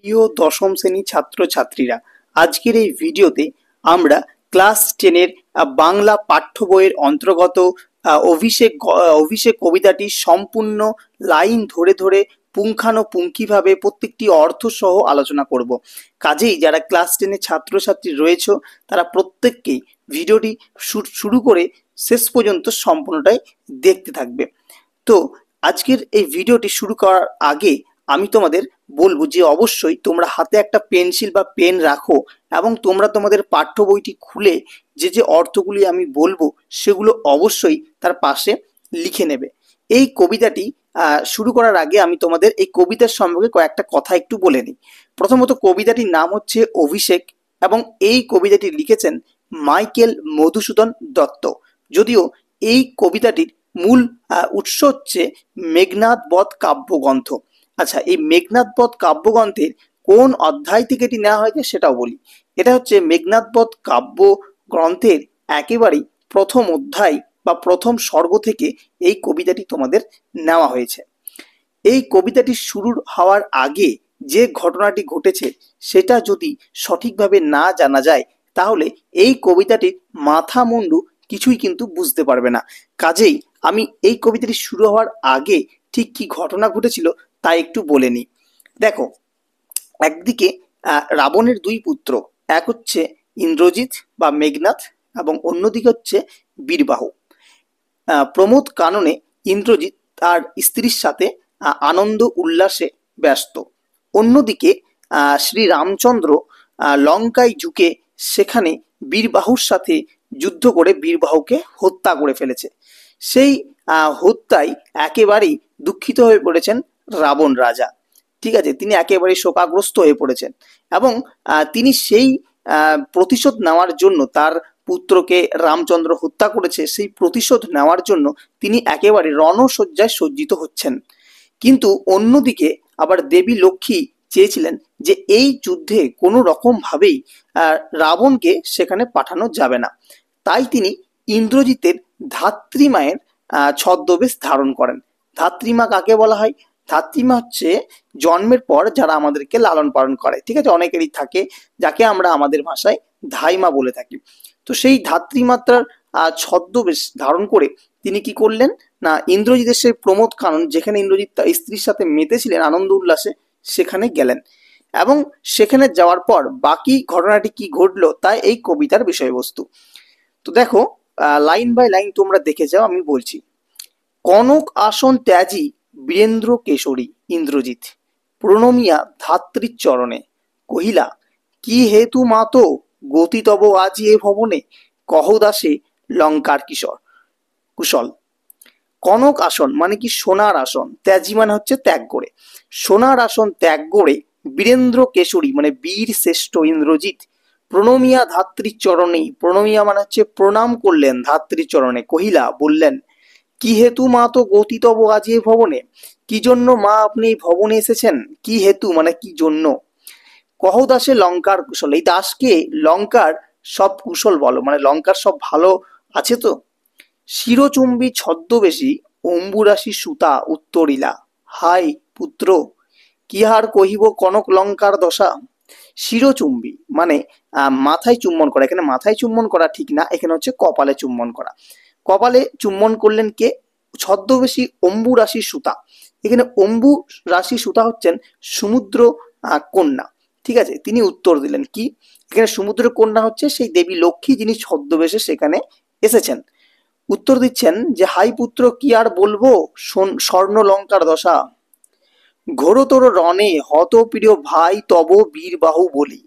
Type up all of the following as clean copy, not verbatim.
প্রিয় দশম শ্রেণী ছাত্রছাত্রীরা, আজকের এই ভিডিওতে আমরা ক্লাস 10-এর বাংলা পাঠ্য বইয়ের অন্তর্গত অভিষেক কবিতাটি সম্পূর্ণ লাইন ধরে ধরে পুঙ্খানুপুঙ্খিভাবে প্রত্যেকটি অর্থ সহ আলোচনা করব। কাজেই যারা ক্লাস 10-এর ছাত্রছাত্রী রয়েছে তারা প্রত্যেককেই ভিডিওটি শুরু করে শেষ পর্যন্ত সম্পূর্ণটাই দেখতে থাকবে। তো আজকের এই ভিডিওটি শুরু করার আগে আমি তোমাদের বলবো যে অবশ্যই তোমরা হাতে একটা পেন্সিল বা পেন রাখো এবং তোমরা তোমাদের পাঠ্য বইটি খুলে যে যে অর্থগুলি আমি বলবো সেগুলো অবশ্যই তার পাশে লিখে নেবে। এই কবিতাটি শুরু করার আগে আমি তোমাদের এই কবিতার সম্পর্কে কয়েকটা কথা একটু বলে নিই। প্রথমত কবিতাটির নাম হচ্ছে অভিষেক এবং এই কবিতাটি লিখেছেন মাইকেল মধুসূদন দত্ত। যদিও এই কবিতাটির মূল উৎস হচ্ছে মেঘনাদ বধ কাব্যগ্রন্থ। আচ্ছা, এই মেঘনাদ বধ কাব্যগ্রন্থের কোন অধ্যায় থেকে এটি নেওয়া হয়েছে সেটাও বলি। এটা হচ্ছে মেঘনাদ বধ কাব্য গ্রন্থের একেবারেই প্রথম অধ্যায় বা প্রথম সর্গ থেকে এই কবিতাটি তোমাদের নেওয়া হয়েছে। এই কবিতাটি শুরু হওয়ার আগে যে ঘটনাটি ঘটেছে সেটা যদি সঠিকভাবে না জানা যায় তাহলে এই কবিতাটির মাথা মুন্ডু কিছুই কিন্তু বুঝতে পারবে না। কাজেই আমি এই কবিতাটি শুরু হওয়ার আগে ঠিক কি ঘটনা ঘটেছিল তা একটু বলে নিই। দেখো, একদিকে রাবণের দুই পুত্র, এক হচ্ছে ইন্দ্রজিৎ বা মেঘনাদ এবং অন্যদিকে হচ্ছে বীরবাহু। প্রমোদ কাননে ইন্দ্রজিৎ তার স্ত্রীর সাথে আনন্দ উল্লাসে ব্যস্ত। অন্যদিকে শ্রী রামচন্দ্র লঙ্কায় ঝুঁকে সেখানে বীরবাহুর সাথে যুদ্ধ করে বীরবাহুকে হত্যা করে ফেলেছে। সেই হত্যায় একেবারেই দুঃখিত হয়ে পড়েছেন রাবণ রাজা। ঠিক আছে, তিনি একেবারে শোকাগ্রস্ত হয়ে পড়েছেন এবং তিনি সেই প্রতিশোধ নেওয়ার জন্য, তার পুত্রকে রামচন্দ্র হত্যা করেছে সেই প্রতিশোধ নেওয়ার জন্য তিনি একেবারে রণশয্যায় সজ্জিত হচ্ছেন। কিন্তু অন্যদিকে আবার দেবী লক্ষ্মী চেয়েছিলেন যে এই যুদ্ধে কোনো রকম ভাবেই রাবণকে সেখানে পাঠানো যাবে না। তাই তিনি ইন্দ্রজিতের ধাত্রীমায়ের ছদ্মবেশ ধারণ করেন। ধাত্রীমা কাকে বলা হয়? ধাত্রীমা হচ্ছে জন্মের পর যারা আমাদেরকে লালন পালন করে। ঠিক আছে, অনেকেরই থাকে, যাকে আমরা আমাদের ভাষায় ধাইমা বলে থাকি। তো সেই ধাত্রীমাত্রার ছদ্মবেশ ধারণ করে তিনি কি করলেন না, ইন্দ্রজিতের সেই প্রমোদ কানন যেখানে ইন্দ্রজিৎ তার স্ত্রীর সাথে মেতেছিলেন আনন্দ উল্লাসে সেখানে গেলেন এবং সেখানে যাওয়ার পর বাকি ঘটনাটি কি ঘটলো তা এই কবিতার বিষয়বস্তু। তো দেখো, লাইন বাই লাইন তোমরা দেখে যাও, আমি বলছি। কনক আসন ত্যাজি বীরেন্দ্র কেশরী ইন্দ্রজিৎ প্রণমিয়া ধাত্রীর চরণে কহিলা, কি হেতু মাতো গতি তব আজি এ ভবনে, কহ দাসে লঙ্কার কিশোর কুশল। কনক আসন মানে কি সোনার আসন, ত্যাজি মানে হচ্ছে ত্যাগ করে, সোনার আসন ত্যাগ করে বীরেন্দ্র কেশরী মানে বীর শ্রেষ্ঠ ইন্দ্রজিৎ প্রণমিয়া ধাত্রীর চরণেই, প্রণমিয়া মানে হচ্ছে প্রণাম করলেন ধাত্রীর চরণে, কহিলা বললেন, কি হেতু মা তো গতি তব আজি এ ভবনে, কি জন্য মা আপনি এই ভবনে এসেছেন, কি হেতু মানে কি জন্য। কহ দাসে লঙ্কার কুশল, এই দাসকে লঙ্কার সব কুশল বলো, মানে লঙ্কার সব ভালো আছে তো। শিরচুম্বী ছদ্মবেশী অম্বুরাশি সুতা উত্তরিলা, হাই পুত্র কি হার কহিব কনক লঙ্কার দশা। শিরচুম্বী মানে মাথায় চুম্বন করা, এখানে মাথায় চুম্বন করা ঠিক না, এখানে হচ্ছে কপালে চুম্বন করা। কপালে চুম্বন করলেন কে? ছদ্মবেশী অম্বু রাশি সুতা। এখানে অম্বু রাশি সুতা হচ্ছেন সমুদ্র কন্যা। ঠিক আছে, তিনি উত্তর দিলেন কি, এখানে সমুদ্র কন্যা হচ্ছে সেই দেবী লক্ষ্মী যিনি ছদ্মবেশে সেখানে এসেছেন। উত্তর দিচ্ছেন যে, হাই পুত্র কি আর বলবো স্বর্ণ লঙ্কার দশা, ঘোরতর রণে হত প্রিয় ভাই তব বীরবাহু বলি,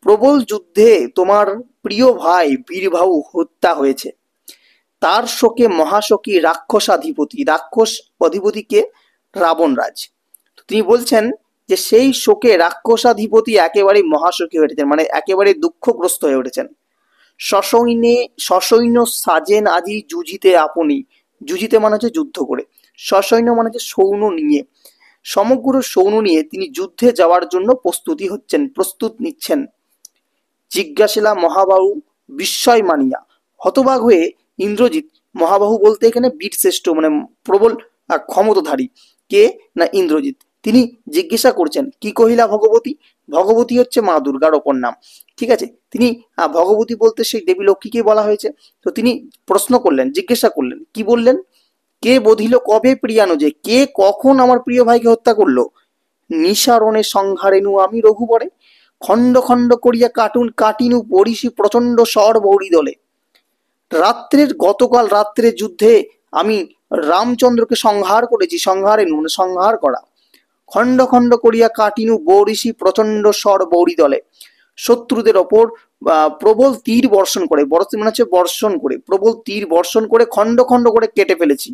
প্রবল যুদ্ধে তোমার প্রিয় ভাই বীরবাহু হত্যা হয়েছে। তার শোকে মহাশোকী রাক্ষসাধিপতি, রাক্ষস অধিপতিকে রাবণ রাজ। তিনি বলছেন যে সেই শোকে রাক্ষসাধিপতি একেবারে মহাশোকী হয়ে উঠেছেন, মানে একেবারে দুঃখগ্রস্ত হয়ে উঠেছেন। সসৈন্য সাজেন আজি যুজিতে আপনি, যুজিতে মানে হচ্ছে যুদ্ধ করে, সসৈন্য মানে হচ্ছে সৈন্য নিয়ে, সমগ্র সৈন্য নিয়ে তিনি যুদ্ধে যাওয়ার জন্য প্রস্তুত নিচ্ছেন। জিজ্ঞাসিলা মহাবাহু বিস্ময় মানিয়া, হতবাক হয়ে ইন্দ্রজিৎ, মহাবাহু বলতে এখানে বীরশ্রেষ্ঠ মানে প্রবল ক্ষমতাধারী কে না ইন্দ্রজিৎ, তিনি জিজ্ঞাসা করছেন কি কহিলা ভগবতী। ভগবতী হচ্ছে মা দুর্গার অপর নাম, ঠিক আছে। তিনি ভগবতী বলতে সেই দেবী লক্ষ্মীকে বলা হয়েছে। তো তিনি প্রশ্ন করলেন, জিজ্ঞাসা করলেন, কি বললেন, কে বধিল কবে প্রিয়ানুজে, কে কখন আমার প্রিয় ভাইকে হত্যা করলো। নিসারণে সংহারেনু আমি রঘুবরে, খণ্ড খণ্ড করিয়া কাটিনু পড়িসি প্রচন্ড স্বর বৌরি দলে। গতকাল রাত্রে যুদ্ধে আমি রামচন্দ্রকে সংহার করেছি, সংহারেনু মানে সংহার করা, খণ্ড খণ্ড করিয়া কাটিনু বরিশি প্রচন্ড স্বর বৌরি দলে। শত্রুদের ওপর প্রবল তীর বর্ষণ করে, মানে হচ্ছে বর্ষণ করে, প্রবল তীর বর্ষণ করে খণ্ড খণ্ড করে কেটে ফেলেছি।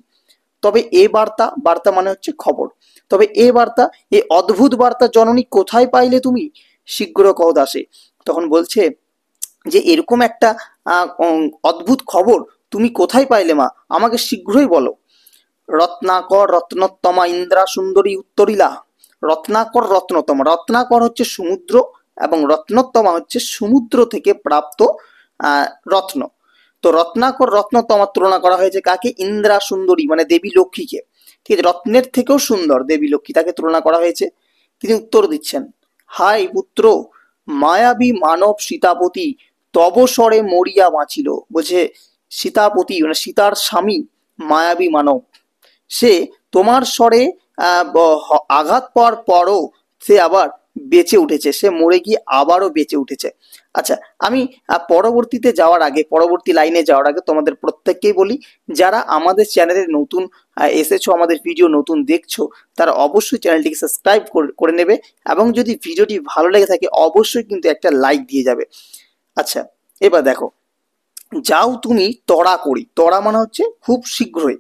তবে এ বার্তা, বার্তা মানে হচ্ছে খবর, তবে এ বার্তা, এ অদ্ভুত বার্তা জননী কোথায় পাইলে তুমি, শীঘ্র কহ দাসে। তখন বলছে যে এরকম একটা অদ্ভুত খবর তুমি কোথায় পাইলে মা, আমাকে শীঘ্রই বলো। রত্নাকর রত্নোত্তমা ইন্দ্রা সুন্দরী উত্তরিলা। রত্নাকর রত্নতমা, রত্নাকর হচ্ছে সমুদ্র এবং রত্নোত্তমা হচ্ছে সমুদ্র থেকে প্রাপ্ত রত্ন। তো রত্নাকর রত্নতমা তুলনা করা হয়েছে কাকে, ইন্দ্রা সুন্দরী মানে দেবী লক্ষ্মীকে, ঠিক আছে, রত্নের থেকেও সুন্দর দেবী লক্ষ্মী, তাকে তুলনা করা হয়েছে। তিনি উত্তর দিচ্ছেন, হাই পুত্র মায়াবী মানব সীতাপতি তব স্বরে মরিয়া বাঁচিল। বলছে সীতাপতি মানে সীতার স্বামী মায়াবী মানব, সে তোমার স্বরে আঘাত পাওয়ার পরও সে আবার বেঁচে উঠেছে, সে মরে গিয়ে আবারও বেঁচে উঠেছে। আচ্ছা, আমি পরবর্তী লাইনে যাওয়ার আগে তোমাদের প্রত্যেককেই বলি, যারা আমাদের চ্যানেলে নতুন এসেছো, আমাদের ভিডিও নতুন দেখছো, তারা অবশ্যই চ্যানেলটিকে সাবস্ক্রাইব করে নেবে এবং যদি ভিডিওটি ভালো লেগে থাকে অবশ্যই কিন্তু একটা লাইক দিয়ে যাবে। আচ্ছা, এবার দেখো, যাও তুমি তড়া করি, তড়া মানে হচ্ছে খুব শীঘ্রই,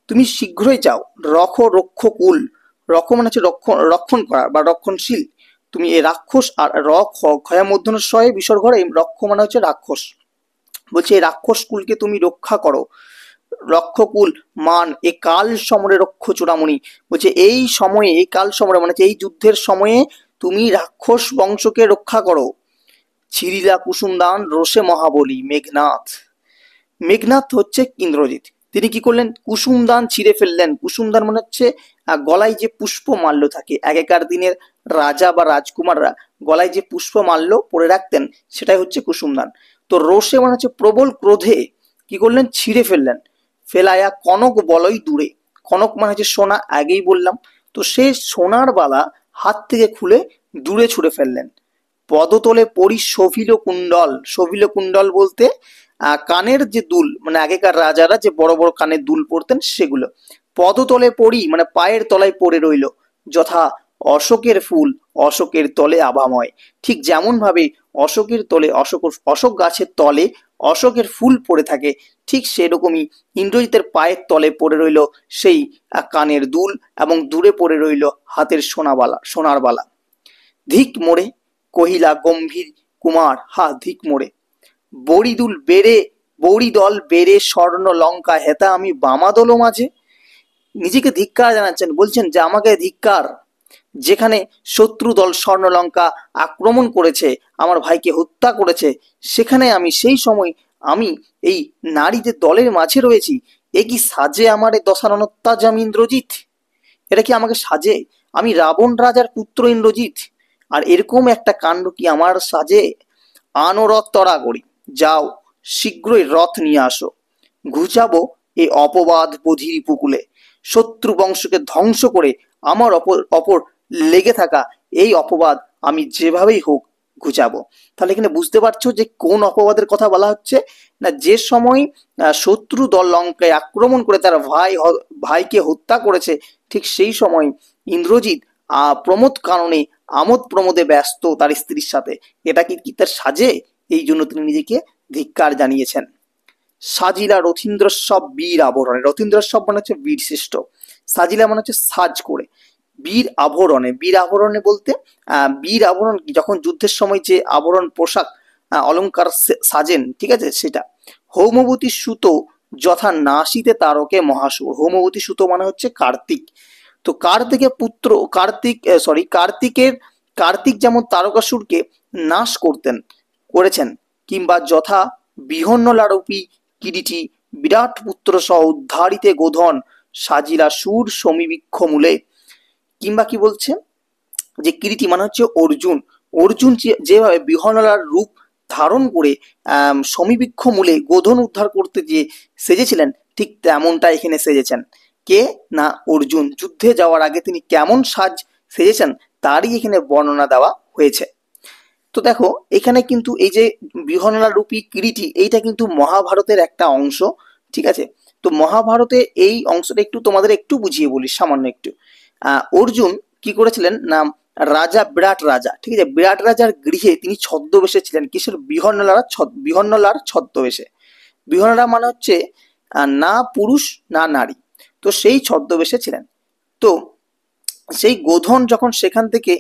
তুমি শীঘ্রই যাও, রক্ষকুল, রক্ষ মানে হচ্ছে রক্ষণ করা বা রক্ষণশীল, তুমি এই রাক্ষস, আর ক্ষয়া মধ্যন শয়ে বিসর্গ রক্ষ মানে হচ্ছে রাক্ষস, বলছে এই রাক্ষস কুলকে তুমি রক্ষা করো। রক্ষকুল মান এ কাল সমরে রক্ষ চূড়ামণি, বলছে এই সময়ে, এই কাল সমরে মানে এই যুদ্ধের সময়ে তুমি রাক্ষস বংশকে রক্ষা করো। ছিরিলা কুসুমদান রোষে মহাবলী মেঘনাথ, মেঘনাথ হচ্ছে ইন্দ্রজিৎ, তিনি কি করলেন, কুসুমদান ছিঁড়ে ফেললেন। কুসুমদান মানে হচ্ছে গলায় যে পুষ্প মাল্য থাকে, আগেকার দিনের রাজা বা রাজকুমাররা গলায় যে পুষ্প মাল্য পরে রাখতেন সেটাই হচ্ছে কুসুমদান। তো রোষে মানে হচ্ছে প্রবল ক্রোধে কি করলেন, ছিঁড়ে ফেললেন। ফেলায়া কনক বলই দূরে, কনক মানে হচ্ছে সোনা, আগেই বললাম। তো সে সোনার বালা হাত থেকে খুলে দূরে ছুঁড়ে ফেললেন। পদতলে পরি শোভিল কুণ্ডল, শোভিল কুণ্ডল বলতে কানের যে দুল, মানে আগেকার রাজারা যে বড় বড় কানের দুল পরতেন সেগুলো। পদতলে পড়ি মানে পায়ের তলায় পড়ে রইল, যথা অশোকের ফুল অশোকের তলে আভাময়, ঠিক যেমন ভাবে অশোকের তলে অশোক গাছের তলে অশোকের ফুল পড়ে থাকে, ঠিক সেরকমই ইন্দ্রজিতের পায়ের তলে পড়ে রইল সেই কানের দুল এবং দূরে পড়ে রইল হাতের সোনার বালা। ধিক মোড়ে কহিলা গম্ভীর কুমার, হা ধিক মোড়ে। বৌরি দল বেড়ে স্বর্ণ লঙ্কা হেতা আমি বামাদল মাঝে, নিজেকে ধিক্কার জানাচ্ছেন, বলছেন যে আমাকে ধিক্কার, যেখানে শত্রু দল স্বর্ণলঙ্কা আক্রমণ করেছে, আমার ভাইকে হত্যা করেছে, সেখানে আমি সেই সময় আমি এই নারীদের দলের মাঝে রয়েছি, এ কি সাজে আমার দশাননত্তাজাম ইন্দ্রজিৎ, এটা কি আমাকে সাজে, আমি রাবণ রাজার পুত্র ইন্দ্রজিৎ, আর এরকম একটা কাণ্ড কি আমার সাজে। আনো রথ তড়া করি, যাও শীঘ্রই রথ নিয়ে আসো, ঘুচাবো এই অপবাদ বধির উপকূলে, শত্রু বংশকে ধ্বংস করে আমার অপর লেগে থাকা এই অপবাদ আমি যেভাবেই হোক ঘুচাবো। তাহলে এখানে বুঝতে পারছো যে কোন অপবাদের কথা বলা হচ্ছে না, যে সময় শত্রু দল লঙ্কায় আক্রমণ করে তার ভাইকে হত্যা করেছে, ঠিক সেই সময় ইন্দ্রজিৎ প্রমোদ কারণে আমোদ প্রমোদে ব্যস্ত তার স্ত্রীর সাথে, এটা কি তার সাজে, এই জন্য তিনি নিজেকে ধিক্কার জানিয়েছেন। সাজিলা রথীন্দ্রসব বীর আবরণে, রথীন্দ্রসব মানে হচ্ছে বীর শ্রেষ্ঠ, সাজিলা মানে হচ্ছে সাজ করে, বীর আভরণে, বীর আভরণে বলতে বীর আভরণ যখন যুদ্ধের সময় যে আভরণ পোশাক অলংকার সাজেন, ঠিক আছে, সেটা। হৌমবতী সুতো যথা নাসিতে তারকে মহাসুর, হৌমবতী সুতো মানে হচ্ছে কার্তিক, তো কার্তিক যেমন তারকাসুরকে নাশ করেছেন, কিংবা যথা বিহন্ন লারূপী কিরীটি বিরাট পুত্র সহ উদ্ধারিতে গোধন সাজিলা সুর সমীবৃক্ষ মূলে, কিংবা কি বলছে যে কিরীটি মানে হচ্ছে অর্জুন, অর্জুন যেভাবে বিহনলার রূপ ধারণ করে সমীবৃক্ষ মূলে গোধন উদ্ধার করতে যে সেজেছিলেন, ঠিক তেমনটা এখানে সেজেছেন। কে না অর্জুন। যুদ্ধে যাওয়ার আগে তিনি কেমন সাজ সেজেছেন তারই এখানে বর্ণনা দেওয়া হয়েছে। তো দেখো এখানে কিন্তু এই যে বিহনলা রূপী কিরীটি, এইটা কিন্তু মহাভারতের একটা অংশ, ঠিক আছে। তো মহাভারতে এই অংশটা একটু তোমাদের একটু বুঝিয়ে বলি, সামান্য একটু। অর্জুন কি করেছিলেন না, রাজা বিরাট রাজা, ঠিক আছে, বিরাট রাজার গৃহে তিনি ছদ্মবেশে ছিলেন। কিসের? বিহন্নলার ছদ্মবেশে। বিহনলা মানে হচ্ছে না পুরুষ না নারী, তো সেই ছদ্মবেশে ছিলেন। তো সেই গোধন যখন সেখান থেকে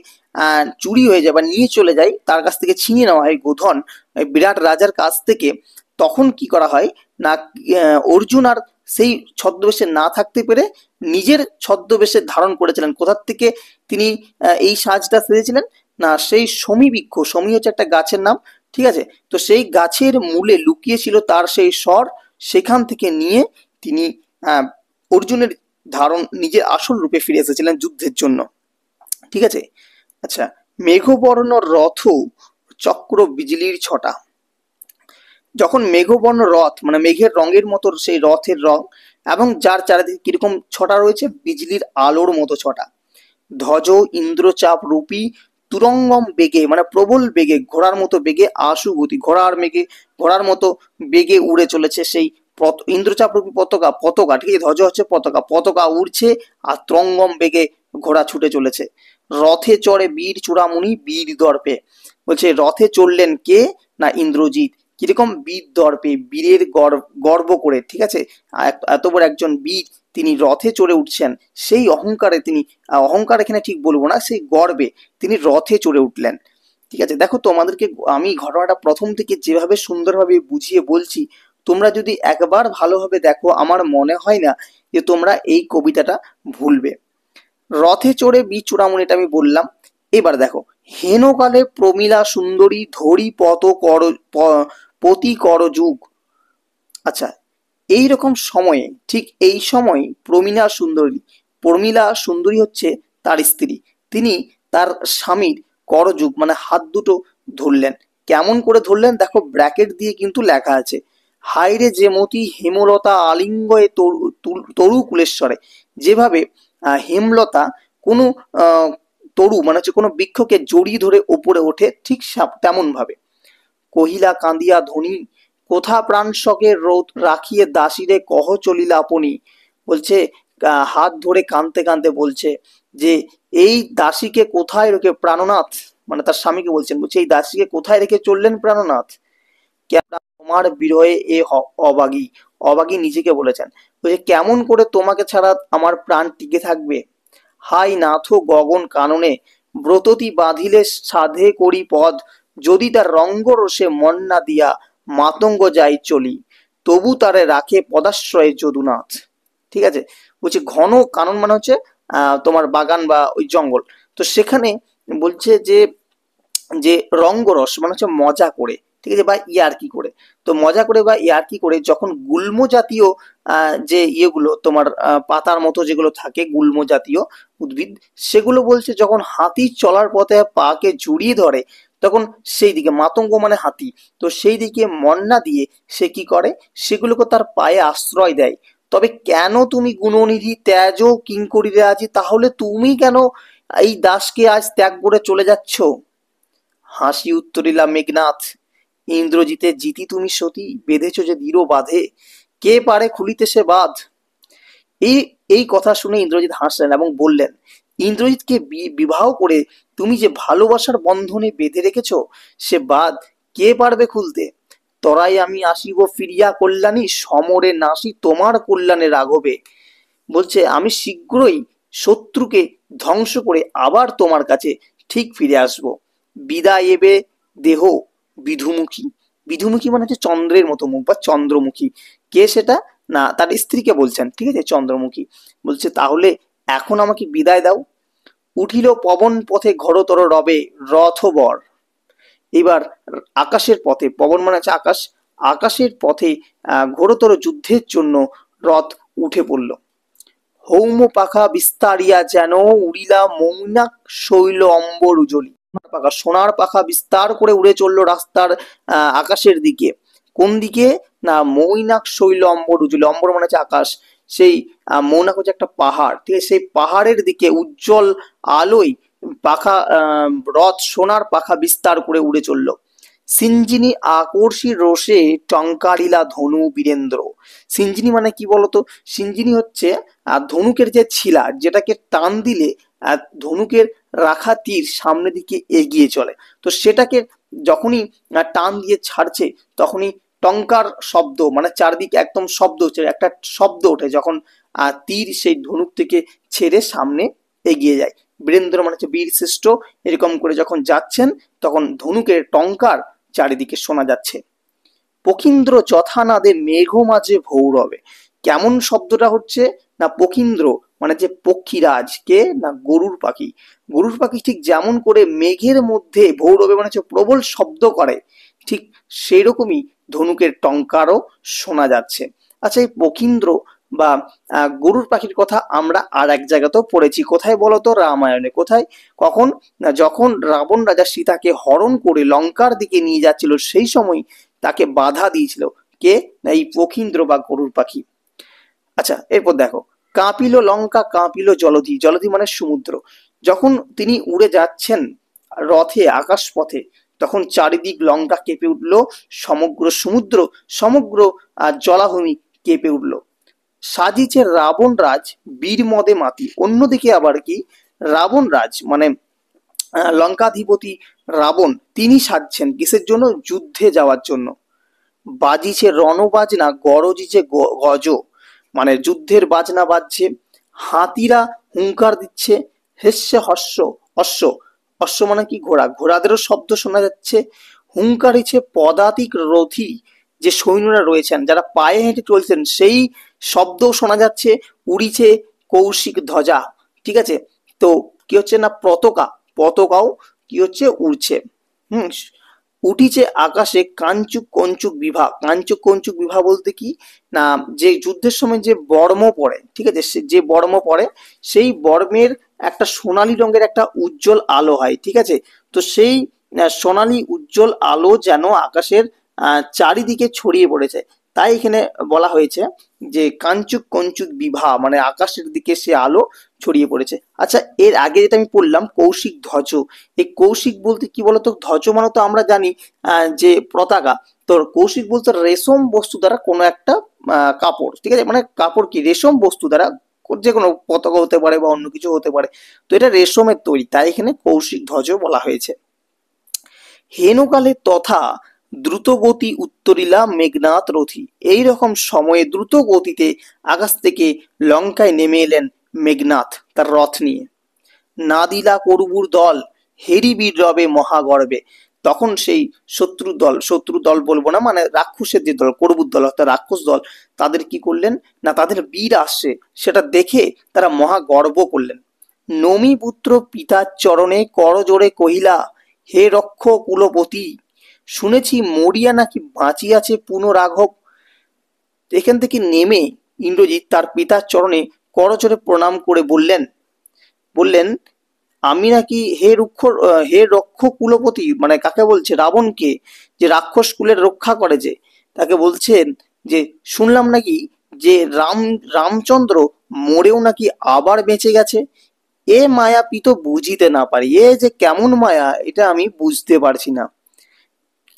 চুরি হয়ে যায় বা নিয়ে চলে যায়, তার কাছ থেকে ছিনিয়ে নেওয়া হয় গোধন বিরাট রাজার কাছ থেকে, তখন কি করা হয় না, অর্জুন আর সেই ছদ্মবেশে না থাকতে পেরে নিজের ছদ্মবেশে ধারণ করেছিলেন। কোথার থেকে তিনি এই সাজটা সেজেছিলেন না, সেই সমীবৃক্ষ, সমী হচ্ছে একটা গাছের নাম, ঠিক আছে। তো সেই গাছের মূলে লুকিয়ে ছিল তার সেই স্বর, সেখান থেকে নিয়ে তিনি অর্জুনের ধারণ নিজের আসল রূপে ফিরে এসেছিলেন যুদ্ধের জন্য, ঠিক আছে। আচ্ছা, মেঘবর্ণ রথ চক্র বিজলির ছটা। যখন মেঘবর্ণ রথ মানে মেঘের রঙের মতো সেই রথের রং, এবং যার চারিদিকে কিরকম ছটা রয়েছে, বিজলির আলোর মতো ছটা। ধ্বজ ইন্দ্রচাপ রূপী তুরঙ্গম বেগে মানে প্রবল বেগে, ঘোড়ার মতো বেগে আশু গতি, ঘোড়ার মতো বেগে উড়ে চলেছে সেই ইন্দ্রচাপ রূপী পতাকা, ঠিক আছে। ধ্বজ হচ্ছে পতাকা উড়ছে, আর ত্রঙ্গম বেগে ঘোড়া ছুটে চলেছে। রথে চড়ে বীর চূড়ামণি বীর দর্পে, বলছে রথে চড়লেন কে না ইন্দ্রজিৎ, কিরকম বীর দর্পে, বীরের গর্ব করে, ঠিক আছে। এত বড় একজন বীর তিনি রথে চড়ে উঠছেন, সেই অহংকারে তিনি, অহংকার এখানে ঠিক বলবো না, সেই গর্বে তিনি রথে চড়ে উঠলেন, ঠিক আছে। দেখো তোমাদেরকে আমি ঘটনাটা প্রথম থেকে যেভাবে সুন্দরভাবে বুঝিয়ে বলছি, তোমরা যদি একবার ভালোভাবে দেখো, আমার মনে হয় না যে তোমরা এই কবিতাটা ভুলবে। রথে চড়ে বীর চূড়ামণি, এটা আমি বললাম। এবার দেখো, হেনকালে প্রমীলা সুন্দরী ধরি পতি কর যুগ। আচ্ছা, এই রকম সময়ে, ঠিক এই সময় প্রমীলা সুন্দরী হচ্ছে তার স্ত্রী, তিনি তার স্বামীর করযুগ মানে হাত দুটো ধরলেন। কেমন করে ধরলেন দেখো, ব্র্যাকেট দিয়ে কিন্তু লেখা আছে, হাইরে যে মতি হেমলতা আলিঙ্গয়ে তরু কুলেশ্বরে। যেভাবে হেমলতা কোনো তরু মানে হচ্ছে কোনো বৃক্ষকে জড়িয়ে ধরে ওপরে ওঠে, ঠিক তেমন ভাবে। কহিলা কাঁদিয়া ধনী কোথা প্রাণ শকে রোদ রাখিয়ে দাসীরে কহ চলিলা আপনি। বলছে হাত ধরে কাঁদতে কাঁদতে বলছে যে এই দাসীকে কোথায় রেখে, প্রাণনাথ মানে তার স্বামীকে বলছেন, বলছে এই দাসীকে কোথায় রেখে চললেন প্রাণনাথ। তোমার বিরহে এ অবাগী নিজেকে বলেছেন, বলছে কেমন করে তোমাকে ছাড়া আমার প্রাণ টিকে থাকবে। হাই নাথ গগন কাননে ব্রততি বাঁধিলে সাধে করি পদ, যদি তার রঙ্গ রসে মন না দিয়া মাতঙ্গ যাই চলি, তবু তারে রাখে পদাশ্রয়ে যদুনাথ, ঠিক আছে। বলছে ঘন কানন মানে হচ্ছে তোমার বাগান বা ওই জঙ্গল, তো সেখানে বলছে যে যে রঙ্গরস মানে হচ্ছে মজা করে, ঠিক আছে, বা ইয়ার্কি করে। তো মজা করে বা ইয়ার্কি করে যখন গুল্ম জাতীয় যে ইয়েগুলো তোমার পাতার মতো যেগুলো থাকে গুল্ম জাতীয় উদ্ভিদ, সেগুলো বলছে যখন হাতি চলার পথে পাকে জড়িয়ে ধরে, তখন সেই দিকে মাতঙ্গ মানে হাতি, তো সেই দিকে মন না দিয়ে সে কি করে, সেগুলোকে তার পায়ে আশ্রয় দেয়। তবে কেন তুমি গুণনিধি ত্যাজ কিঙ্করীরে আজি, তাহলে তুমি কেন এই দাসকে আজ ত্যাগ করে চলে যাচ্ছ। হাসি উত্তরিলা মেঘনাথ ইন্দ্রজিতে জিতি তুমি সতী, বেঁধেছ যে দৃঢ় বাঁধে, কে পারে খুলিতে সে বাঁধ। এই এই কথা শুনে ইন্দ্রজিৎ হাসলেন এবং বললেন, ইন্দ্রজিৎকে বিবাহ করে তুমি যে ভালোবাসার বন্ধনে বেঁধে রেখেছ, সে বাঁধ কে পারবে খুলতে। তরাই আমি আসিব ফিরিয়া কল্যাণী, সমরে নাসি তোমার কল্যাণে রাঘবে। বলছে আমি শীঘ্রই শত্রুকে ধ্বংস করে আবার তোমার কাছে ঠিক ফিরে আসব। বিদায় এবে দেহ বিধুমুখী, বিধুমুখী মানে হচ্ছে চন্দ্রের মতো মুখ বা চন্দ্রমুখী। কে সেটা না তার স্ত্রীকে বলছেন, ঠিক আছে, চন্দ্রমুখী। বলছে তাহলে এখন আমাকে বিদায় দাও। উঠিল পবন পথে ঘোরতর রবে রথবর। এবার আকাশের পথে, পবন মানে হচ্ছে আকাশ, আকাশের পথে ঘোরতর যুদ্ধের জন্য রথ উঠে পড়ল। হৌম পাখা বিস্তারিয়া যেন উড়িলা মৌনাক শৈল অম্বর উজলি। সোনার পাখা বিস্তার করে উড়ে চললো রাস্তার আকাশের দিকে। কোন দিকে? না মৈনাক শৈল অম্বর উজলি। অম্বর মানে হচ্ছে আকাশ। সেই মৌনাক হচ্ছে একটা পাহাড়, ঠিক আছে? সেই পাহাড়ের দিকে উজ্জ্বল আলোয় পাখা রথ সোনার পাখা বিস্তার করে উড়ে চললো। সিঞ্জিনী আকর্ষী রোষে টঙ্কারিলা ধনু বীরেন্দ্র। সিঞ্জিনী মানে কি বলতো? সিঞ্জিনী হচ্ছে ধনুকের যে ছিলা, যেটাকে টান দিলে ধনুকের রাখা তীর সামনের দিকে এগিয়ে চলে। তো সেটাকে যখনই টান দিয়ে ছাড়ছে তখনই টঙ্কার শব্দ, মানে চারদিকে একদম শব্দ হচ্ছে, একটা শব্দ ওঠে যখন তীর সেই ধনুক থেকে ছেড়ে সামনে এগিয়ে যায়। বীরেন্দ্র মানে হচ্ছে বীর শ্রেষ্ঠ। এরকম করে যখন যাচ্ছেন তখন ধনুকের টঙ্কার চারিদিকে শোনা যাচ্ছে। পকিন্দ্র যথানাদে মেঘ মাঝে ভৌরবে। কেমন শব্দটা হচ্ছে? না পকিন্দ্র মানে যে পক্ষীরাজ, কে? না গরুর পাখি। গরুর পাখি ঠিক যেমন করে মেঘের মধ্যে ভৌরবে মানে হচ্ছে প্রবল শব্দ করে, ঠিক সেই রকমই ধনুকের টঙ্কারও শোনা যাচ্ছে। আচ্ছা, এই পকিন্দ্র বা গরুর পাখির কথা আমরা আর এক জায়গাতেও পড়েছি। কোথায় বলতো? রামায়ণে। কোথায়? কখন? না যখন রাবণ রাজা সীতাকে হরণ করে লঙ্কার দিকে নিয়ে যাচ্ছিল সেই সময় তাকে বাধা দিয়েছিল কে? না এই পকিন্দ্র বা গরুর পাখি। আচ্ছা, এরপর দেখো, কাঁপিল লঙ্কা কাঁপিল জলধি। জলধি মানে সমুদ্র। যখন তিনি উড়ে যাচ্ছেন রথে আকাশ পথে তখন চারিদিক লঙ্কা কেঁপে উঠলো, সমগ্র সমুদ্র, সমগ্র জলাভূমি কেঁপে উঠলো। সাজিছে রাবণ রাজ বীর মদে মাতি। অন্যদিকে আবার কি? রাবণ রাজ মানে লঙ্কাধিপতি রাবণ, তিনি সাজছেন কিসের জন্য? যুদ্ধে যাওয়ার জন্য। বাজিছে রণবাজনা গরজিছে গজ, মানে যুদ্ধের বাজনা বাজছে। হাতিরা হুঙ্কার দিচ্ছে। হেস্যে হস্য, অশ্ব, অশ্ব মানে কি? ঘোড়া, ঘোড়াদেরও শব্দ শোনা যাচ্ছে। হুঙ্কারিছে পদাতিক রথী, যে সৈন্যরা রয়েছেন যারা পায়ে হেঁটে চলছেন সেই শব্দ শোনা যাচ্ছে। উড়িছে কৌশিক ধ্বজা, ঠিক আছে? তো কি হচ্ছে? না পতাকা, পতাকাও কি হচ্ছে? উড়ছে। হুম। উঠিছে আকাশে কাঞ্চুক কঞ্চুক বিভা। কাঞ্চুক কঞ্চুক বিভা বলতে কি? না যে যুদ্ধের সময় যে বর্ম পরে, ঠিক আছে, যে বর্ম পরে সেই বর্মের একটা সোনালী রঙের একটা উজ্জ্বল আলো হয়, ঠিক আছে? তো সেই সোনালী উজ্জ্বল আলো যেন আকাশের চারিদিকে ছড়িয়ে পড়েছে, তাই এখানে বলা হয়েছে যে কাঞ্চুক কঞ্চুক বিভা, মানে আকাশের দিকে সে আলো ছড়িয়ে পড়েছে। আচ্ছা, এর আগে যেটা আমি পড়লাম কৌশিক ধ্বজ, এই কৌশিক বলতে কি বলতো? ধ্বজ মানে তো আমরা জানি যে পতাকা। তো কৌশিক বলতে রেশম বস্তু দ্বারা কোনো একটা কাপড়, ঠিক আছে? মানে কাপড় কি? রেশম বস্তু দ্বারা যে কোনো পতাকা হতে পারে বা অন্য কিছু হতে পারে। তো এটা রেশমের তৈরি, তাই এখানে কৌশিক ধ্বজ বলা হয়েছে। হেনকালে তথা দ্রুতগতি উত্তরিলা মেঘনাথ রথী। এইরকম সময়ে দ্রুত গতিতে আকাশ থেকে লঙ্কায় নেমে এলেন মেঘনাথ তার রথ নিয়ে। নাদিলা করবুর দল হেরি বীর রবে মহাগর্বে। তখন সেই শত্রু দল বলবো না, মানে রাক্ষসের যে দল, করবুর দল অর্থাৎ রাক্ষস দল, তাদের কি করলেন? না তাদের বীর আসছে সেটা দেখে তারা মহা গর্ব করলেন। নমি পুত্র পিতার চরণে করজোড়ে কহিলা, হে রক্ষ কুলপতি, শুনেছি মরিয়া নাকি বাঁচিয়াছে পুনরাঘব। এখান থেকে নেমে ইন্দ্রজিৎ তার পিতার চরণে করজোড়ে প্রণাম করে বললেন আমি নাকি হে রক্ষ কুলপতি, মানে কাকে বলছে? রাবণকে, যে রাক্ষস কুলের রক্ষা করে, যে তাকে বলছেন যে শুনলাম নাকি যে রামচন্দ্র মরেও নাকি আবার বেঁচে গেছে। এ মায়া পিত বুঝিতে না পারি। এ যে কেমন মায়া এটা আমি বুঝতে পারছি না,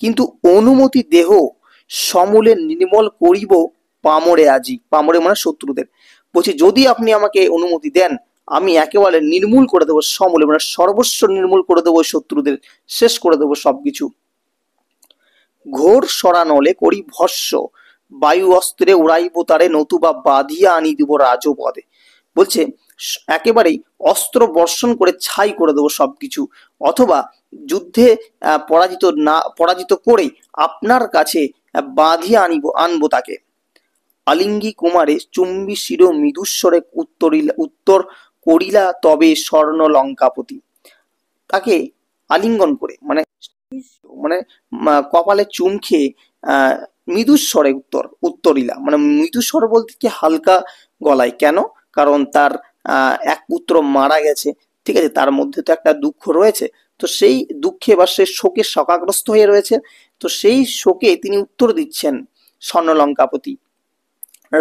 কিন্তু অনুমতি দেহ সমূলে নির্মল করিব পামরে আজি। পামরে মানে শত্রুদের। বলছি যদি আপনি আমাকে অনুমতি দেন আমি একেবারে নির্মূল করে দেবো, সমূলে মানে সর্বস্ব নির্মূল করে দেবো, শত্রুদের শেষ করে দেবো সবকিছু। ঘোর সরানলে করি ভস্য, বায়ু অস্ত্রে উড়াইব তারে, নতুবা বাঁধিয়া আনি দিব রাজপদে। বলছে একেবারেই অস্ত্র বর্ষণ করে ছাই করে দেবো সবকিছু, অথবা যুদ্ধে পরাজিত করে আপনার কাছে বাঁধিয়া আনবো তাকে। আলিঙ্গি কুমারে চুম্বি শির মৃদুস্বরে উত্তর করিলা তবে স্বর্ণ লঙ্কাপতি। তাকে আলিঙ্গন করে মানে মানে কপালে চুম খেয়ে মৃদুস্বরে উত্তরিলা, মানে মৃদুস্বর বলতে কি হালকা গলায়। কেন? কারণ তার এক পুত্র মারা গেছে, ঠিক আছে, তার মধ্যে তো একটা দুঃখ রয়েছে। তো সেই দুঃখে বা সে শোকে শোকাগ্রস্ত হয়ে রয়েছে। তো সেই শোকে তিনি উত্তর দিচ্ছেন স্বর্ণলঙ্কাপতি,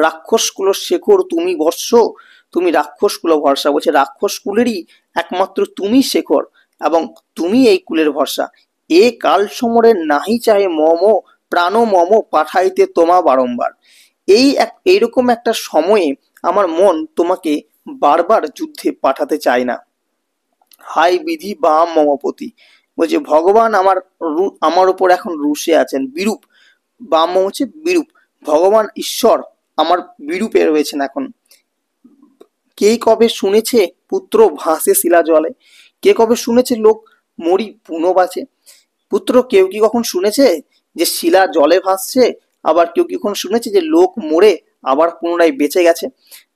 রাক্ষসকুল শেখর তুমি বর্ষ, তুমি রাক্ষসকুল ভরসা। বলছে রাক্ষস কুলেরই একমাত্র তুমি শেখর এবং তুমি এই কুলের ভরসা। এ কাল সমরের নাহি চাহে মম, প্রাণ মম পাঠাইতে তোমা বারংবার। এইরকম একটা সময়ে আমার মন তোমাকে বারবার যুদ্ধে পাঠাতে চায় না। হাই বিধি বাম মমপতি। বলছে ভগবান আমার উপর এখন রুষে আছেন, বিরূপ। বাম হচ্ছে বিরূপ, ভগবান ঈশ্বর আমার বিরূপে রয়েছেন এখন। কে কবে শুনেছে পুত্র ভাসে শিলা জলে? কে কবে শুনেছে লোক মরি পুনঃ বাঁচে? পুত্র কেউ কি কখন শুনেছে যে শিলা জলে ভাসছে? আবার কেউ কি কখন শুনেছে যে লোক মরে আবার পুনরায় বেঁচে গেছে?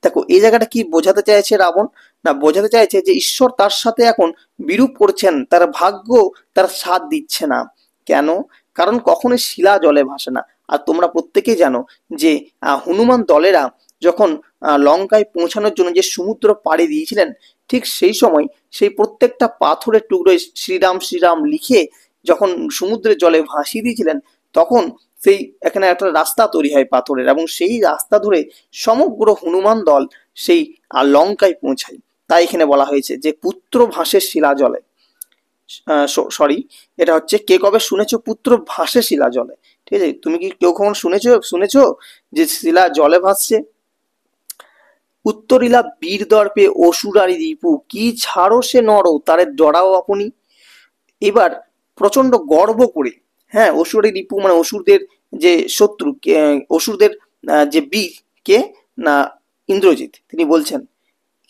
দেখো এই জায়গাটা কি বোঝাতে চাইছে রাবণ? না, বোঝাতে চাইছে যে ঈশ্বর তার সাথে এখন বিরূপ করছেন, তার ভাগ্য তার সাথ দিচ্ছে না। কেন? কারণ কখনোই শিলা জলে ভাসে না। আর তোমরা প্রত্যেকেই জানো যে হনুমান দলেরা যখন লঙ্কায় পৌঁছানোর জন্য যে সমুদ্র পাড়ি দিয়েছিলেন, ঠিক সেই সময় সেই প্রত্যেকটা পাথরের টুকরোয় শ্রীরাম শ্রীরাম লিখে যখন সমুদ্রের জলে ভাসিয়ে দিয়েছিলেন, তখন সেই এখানে একটা রাস্তা তৈরি হয় পাথরের, এবং সেই রাস্তা ধরে সমগ্র হনুমান দল সেই লঙ্কায় পৌঁছায়। তাই এখানে বলা হয়েছে যে পুত্র ভাসে শিলা জলে। সরি, এটা হচ্ছে কে কবে শুনেছো পুত্র ভাসে শিলা জলে। ঠিক আছে, তুমি কি কেউ কখন শুনেছো যে শিলা জলে ভাসছে? উত্তরিলা বীর দর্পে অসুরারি রিপু, কি ছাড়ো সে নর তারে ডরাও আপনি। এবার প্রচন্ড গর্ব করে, হ্যাঁ, অসুরের রিপু মানে অসুরদের যে শত্রু, অসুরদের যে বীর কে, না ইন্দ্রজিৎ, তিনি বলছেন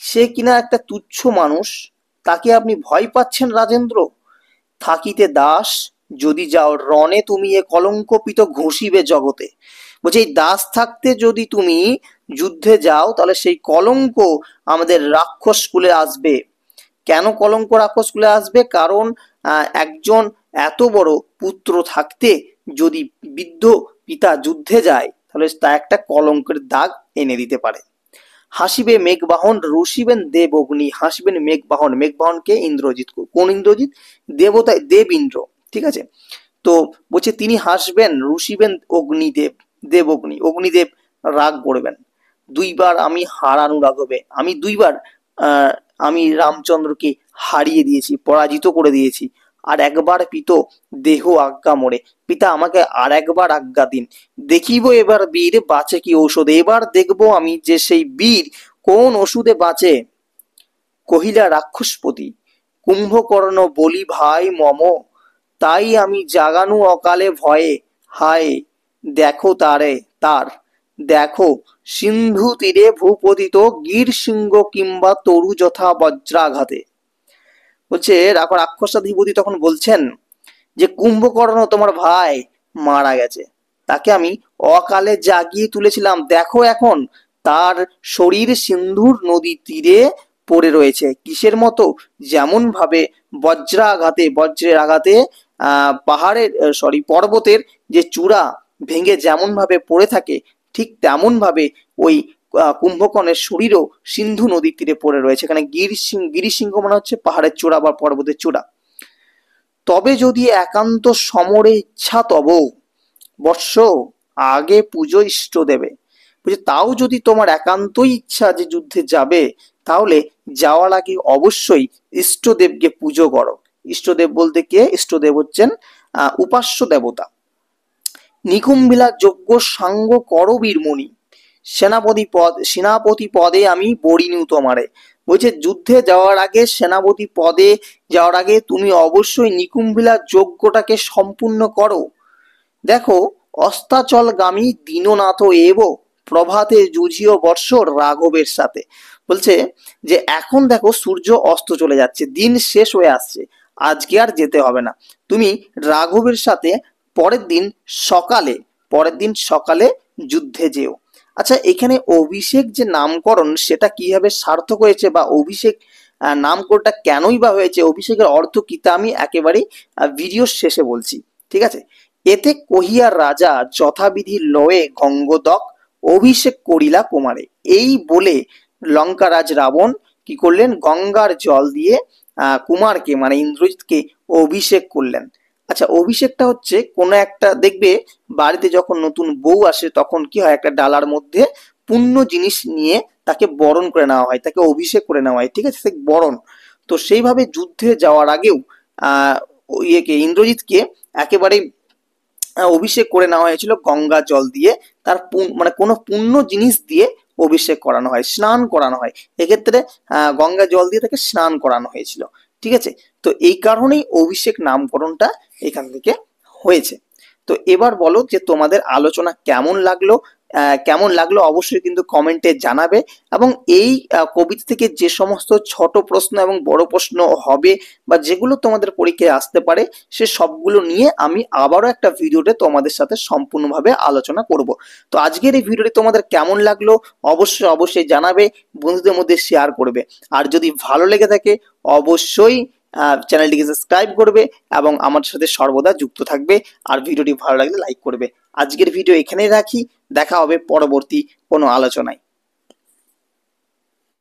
সে কিনা একটা তুচ্ছ মানুষ, তাকে আপনি ভয় পাচ্ছেন রাজেন্দ্র? থাকিতে দাস যদি যাও রণে তুমি এ কলঙ্কপিত ঘষিবে জগতে। বলছে এই দাস থাকতে যদি তুমি যুদ্ধে যাও তাহলে সেই কলঙ্ক আমাদের রাক্ষস কুলে আসবে। কেন কলঙ্ক রাক্ষস কুলে আসবে? কারণ একজন এত বড় পুত্র থাকতে যদি বৃদ্ধ পিতা যুদ্ধে যায় তাহলে তা একটা কলঙ্কের দাগ এনে দিতে পারে। হাসিবে মেঘবাহন রুষিবেন দেব অগ্নি। হাসবেন মেঘবাহন, মেঘবাহনকে ইন্দ্রজিৎ। কোন ইন্দ্রজিৎ? দেবতা দেব ইন্দ্র, ঠিক আছে। তো বলছে তিনি হাসবেন, রুষিবেন অগ্নিদেব, দেব অগ্নি, অগ্নিদেব রাগ করবেন। দুইবার আমি হারানুরাগ হবে, আমি দুইবার আমি রামচন্দ্রকে হারিয়ে দিয়েছি, পরাজিত করে দিয়েছি। আর একবার পিত দেহ আজ্ঞা মোরে, পিতা আমাকে আর একবার আজ্ঞা দিন। দেখিব এবার বীর বাঁচে কি ঔষধে। এবার দেখবো আমি যে সেই বীর কোন ওষুধে বাঁচে। কহিলা রাক্ষসপতি, কুম্ভকর্ণ বলি ভাই মম, তাই আমি জাগানু অকালে ভয়ে। হায় দেখো তার দেখো সিন্ধু তীরে ভূপতিত গির সিংহ কিংবা তরু যথা বজ্রাঘাতে। বলছে রাক্ষসাধিপতি তখন বলছেন যে কুম্ভকর্ণ তোমার ভাই মারা গেছে, তাকে আমি অকালে জাগিয়ে তুলেছিলাম, দেখো এখন তার শরীর সিন্ধুর নদী তীরে পড়ে রয়েছে। কিসের মতো? যেমন ভাবে বজ্রের আঘাতে পর্বতের যে চূড়া ভেঙে যেমন ভাবে পড়ে থাকে, ঠিক তেমন ভাবে ওই কুম্ভকর্ণের শরীরও সিন্ধু নদীর তীরে পড়ে রয়েছে। এখানে গিরিসিংহ মানে হচ্ছে পাহাড়ের চূড়া বা পর্বতের চূড়া। তবে যদি একান্ত সমরে ইচ্ছা তব বৎস, আগে পুজো ইষ্ট দেবে। বুঝলি, তাও যদি তোমার একান্তই ইচ্ছা যে যুদ্ধে যাবে, তাহলে যাওয়ার আগে অবশ্যই ইষ্টদেবকে পুজো করো। ইষ্টদেব বলতে কে? ইষ্টদেব হচ্ছেন উপাস্য দেবতা। নিকুম্ভিলা যজ্ঞ সাঙ্গ করো বীরমণি, সেনাপতি পদে আমি বরিনু তোমারে। বলছে যুদ্ধে যাওয়ার আগে, সেনাপতি পদে যাওয়ার আগে তুমি অবশ্যই নিকুম্ভিলা যজ্ঞটাকে সম্পূর্ণ করো। দেখো অস্তাচলগামী দীননাথ এব, প্রভাতে যুঝিও বর্ষ রাঘবের সাথে। বলছে যে এখন দেখো সূর্য অস্ত চলে যাচ্ছে, দিন শেষ হয়ে আসছে, আজকে আর যেতে হবে না, তুমি রাঘবের সাথে পরের দিন সকালে যুদ্ধে যেও। আচ্ছা, এখানে অভিষেক যে নামকরণ সেটা কিভাবে সার্থক হয়েছে, বা অভিষেক নামকরণটা কেনই বা হয়েছে, অভিষেকের অর্থ কি, তা আমি একেবারেই ভিডিওর শেষে বলছি, ঠিক আছে। এতে কহিয়া রাজা যথাবিধি লয়ে গঙ্গোদক অভিষেক করিলা কুমারে। এই বলে লঙ্কারাজ রাবণ কি করলেন, গঙ্গার জল দিয়ে কুমারকে মানে ইন্দ্রজিৎকে অভিষেক করলেন। আচ্ছা, অভিষেকটা হচ্ছে কোনো একটা, দেখবে বাড়িতে যখন নতুন বউ আসে তখন কি হয়, একটা ডালার মধ্যে পুণ্য জিনিস নিয়ে তাকে বরণ করে নেওয়া হয়, তাকে অভিষেক করে নেওয়া হয়, ঠিক আছে, সে বরণ। তো সেইভাবে যুদ্ধে যাওয়ার আগেও আহ ইন্দ্রজিৎকে একেবারেই অভিষেক করে নেওয়া হয়েছিল গঙ্গা জল দিয়ে। তার মানে কোনো পুণ্য জিনিস দিয়ে অভিষেক করানো হয়, স্নান করানো হয়। এক্ষেত্রে গঙ্গা জল দিয়ে তাকে স্নান করানো হয়েছিল, ঠিক আছে। তো এই কারণেই অভিষেক নামকরণটা এখান থেকে হয়েছে। তো এবার বলো যে তোমাদের আলোচনা কেমন লাগলো অবশ্যই কিন্তু কমেন্টে জানাবে। এবং এই কবিতা থেকে যে সমস্ত ছোট প্রশ্ন এবং বড় প্রশ্ন হবে বা যেগুলো তোমাদের পরীক্ষায় আসতে পারে, সে সবগুলো নিয়ে আমি আবারও একটা ভিডিওতে তোমাদের সাথে সম্পূর্ণভাবে আলোচনা করব। তো আজকের এই ভিডিওটি তোমাদের কেমন লাগলো অবশ্যই জানাবে, বন্ধুদের মধ্যে শেয়ার করবে। আর যদি ভালো লেগে থাকে অবশ্যই চ্যানেলটিকে সাবস্ক্রাইব করবে এবং আমার সাথে সর্বদা যুক্ত থাকবে। আর ভিডিওটি ভালো লাগলে লাইক করবে। আজকের ভিডিও এখানেই রাখি, দেখা হবে পরবর্তী কোনো আলোচনায়।